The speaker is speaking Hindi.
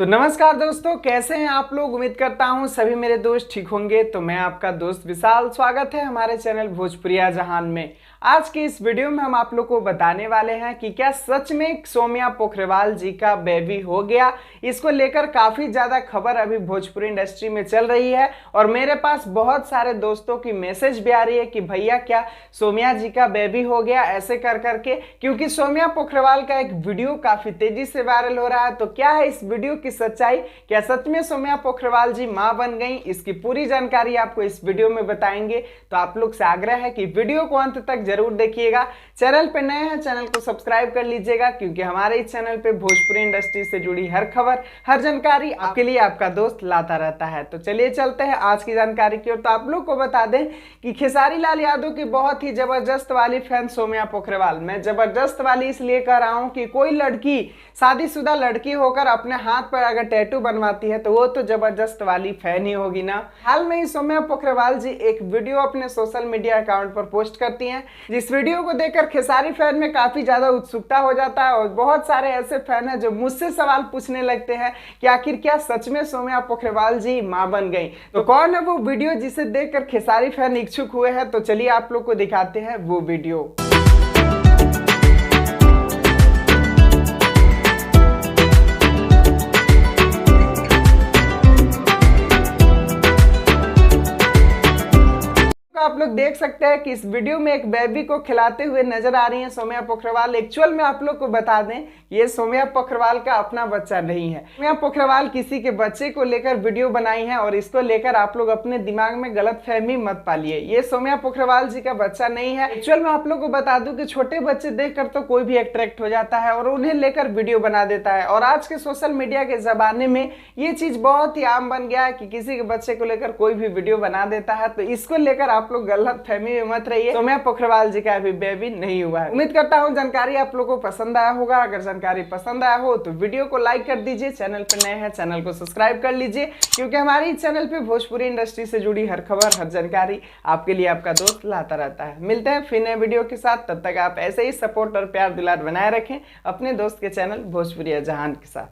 तो नमस्कार दोस्तों, कैसे हैं आप लोग। उम्मीद करता हूं सभी मेरे दोस्त ठीक होंगे। तो मैं आपका दोस्त विशाल, स्वागत है हमारे चैनल भोजपुरिया जहान में। आज की इस वीडियो में हम आप लोग को बताने वाले हैं कि क्या सच में सौम्या पोखरवाल जी का बेबी हो गया। इसको लेकर काफी ज्यादा खबर अभी भोजपुरी इंडस्ट्री में चल रही है और मेरे पास बहुत सारे दोस्तों की मैसेज भी आ रही है कि भैया क्या सौम्या जी का बेबी हो गया, ऐसे कर करके। क्योंकि सौम्या पोखरवाल का एक वीडियो काफी तेजी से वायरल हो रहा है। तो क्या है इस वीडियो की सच्चाई, क्या सच में सौम्या पोखरवाल जी मां बन गई, इसकी पूरी जानकारी आपको इस वीडियो में बताएंगे। तो आप लोग से आग्रह है कि वीडियो को अंत तक जरूर देखिएगा। चैनल पे नए हैं, चैनल को सब्सक्राइब कर लीजिएगा, क्योंकि हमारे इस चैनल पे भोजपुरी इंडस्ट्री से जुड़ी हर खबर, हर जानकारी आपके लिए आपका दोस्त लाता रहता है। तो चलिए चलते हैं आज की जानकारी की ओर। तो आप लोग को बता दें कि खेसारी लाल यादव की बहुत ही जबरदस्त वाली फैन सौम्या पोखरवाल। मैं जबरदस्त वाली इसलिए कह रहा हूं कि कोई लड़की, शादीशुदा लड़की होकर अपने हाथ पर अगर टैटू बनवाती है तो वो तो जबरदस्त वाली फैन ही होगी ना। हाल में ही सौम्या पोखरवाल जी एक वीडियो अपने सोशल मीडिया अकाउंट पर पोस्ट करती हैं, जिस वीडियो को देखकर खेसारी फैन में काफी ज्यादा उत्सुकता हो जाता है और बहुत सारे ऐसे फैन हैं जो मुझसे सवाल पूछने लगते हैं कि आखिर क्या सच में सौम्या पोखरवाल जी मां बन गई। तो कौन है वो वीडियो जिसे देखकर खेसारी फैन इच्छुक हुए हैं। तो चलिए आप लोग को दिखाते हैं वो वीडियो। आप लोग देख सकते हैं कि इस वीडियो में एक बेबी को खिलाते हुए नजर आ रही हैं सौम्या पोखरवाल। एक्चुअल में आप लोग को बता दें ये सौम्या पोखरवाल का अपना बच्चा नहीं है। सौम्या पोखरवाल किसी के बच्चे को लेकर वीडियो बनाई है और इसको लेकर आप लोग अपने दिमाग में गलतफहमी मत पालिए। ये सौम्या पोखरवाल जी का बच्चा नहीं है। एक्चुअल में आप लोग को बता दूं कि छोटे बच्चे देखकर तो कोई भी अट्रैक्ट हो जाता है और उन्हें लेकर वीडियो बना देता है। और आज के सोशल मीडिया के जमाने में ये चीज बहुत ही आम बन गया है कि किसी के बच्चे को लेकर कोई भी वीडियो बना देता है। तो इसको लेकर आप लोग गलत फहमी में मत रहिए। सौम्या पोखरवाल जी का अभी बेबी नहीं हुआ है। उम्मीद करता हूं जानकारी आप लोगों को पसंद आया होगा। अगर जानकारी पसंद आया हो तो वीडियो को लाइक कर दीजिए। चैनल पर नए हैं, चैनल को सब्सक्राइब कर लीजिए, क्योंकि हमारी चैनल पे भोजपुरी इंडस्ट्री से जुड़ी हर खबर, हर जानकारी आपके लिए आपका दोस्त लाता रहता है। मिलते हैं फिर नए वीडियो के साथ। तब तक आप ऐसे ही सपोर्ट और प्यार दुलार बनाए रखें अपने दोस्त के चैनल भोजपुरिया जहान के साथ।